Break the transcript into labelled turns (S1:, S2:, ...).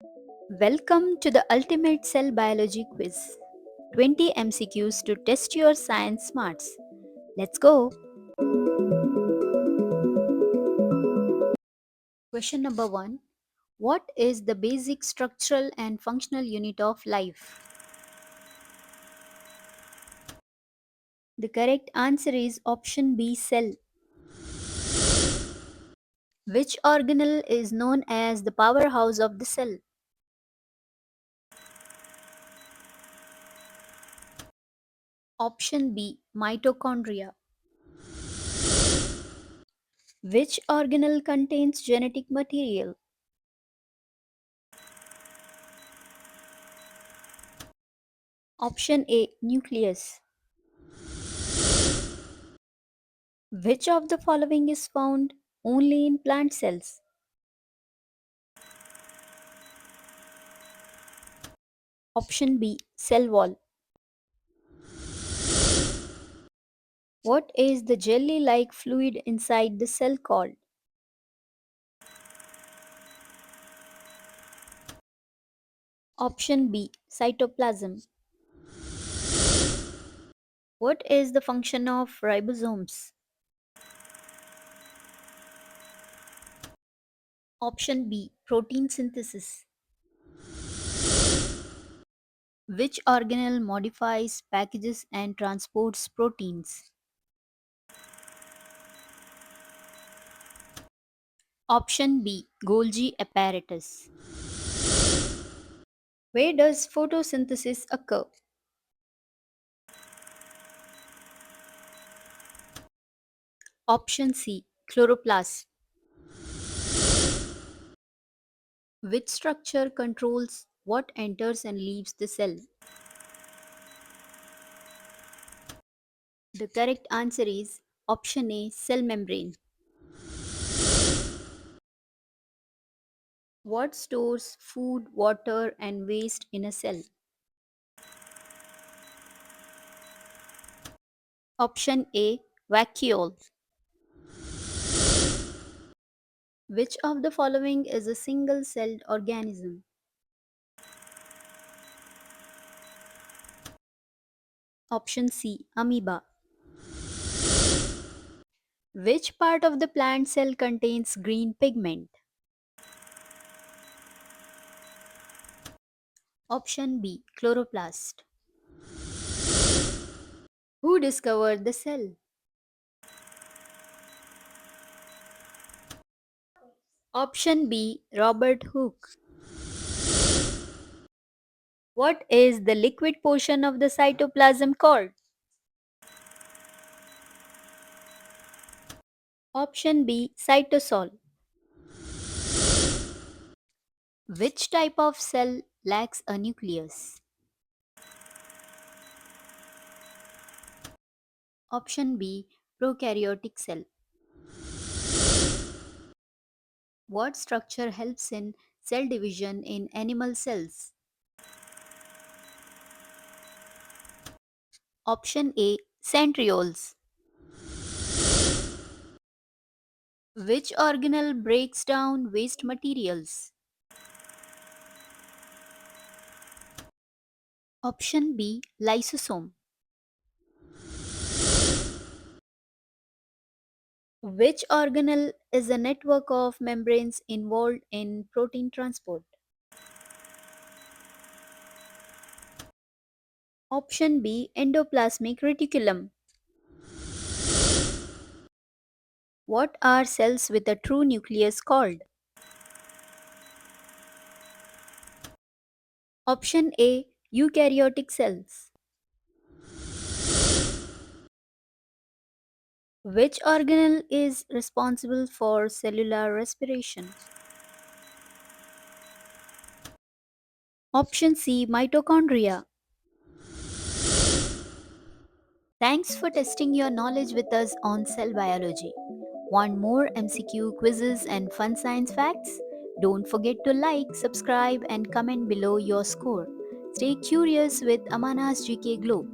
S1: Welcome to the ultimate cell biology quiz. 20 MCQs to test your science smarts. Let's go. Question number 1. What is the basic structural and functional unit of life? The correct answer is option B, cell. Which organelle is known as the powerhouse of the cell? Option B, mitochondria. Which organelle contains genetic material? Option A, nucleus. Which of the following is found only in plant cells? Option B, cell wall. What is the jelly-like fluid inside the cell called? Option B, cytoplasm. What is the function of ribosomes? Option B, protein synthesis. Which organelle modifies, packages and transports proteins? Option B, Golgi apparatus. Where does photosynthesis occur? Option C, chloroplast. Which structure controls what enters and leaves the cell? The correct answer is option A, cell membrane. What stores food, water, and waste in a cell? Option A, vacuole. Which of the following is a single celled organism? Option C, amoeba. Which part of the plant cell contains green pigment? Option B, chloroplast. Who discovered the cell? Option B, Robert Hooke. What is the liquid portion of the cytoplasm called? Option B, cytosol. Which type of cell lacks a nucleus? Option B, prokaryotic cell. What structure helps in cell division in animal cells? Option A, centrioles. Which organelle breaks down waste materials? Option B, lysosome. Which organelle is a network of membranes involved in protein transport? Option B, endoplasmic reticulum. What are cells with a true nucleus called? Option A, eukaryotic cells. Which organelle is responsible for cellular respiration? Option C, mitochondria. Thanks for testing your knowledge with us on cell biology. Want more MCQ quizzes and fun science facts? Don't forget to like, subscribe, and comment below your score. Stay curious with Amaanah's GK Globe.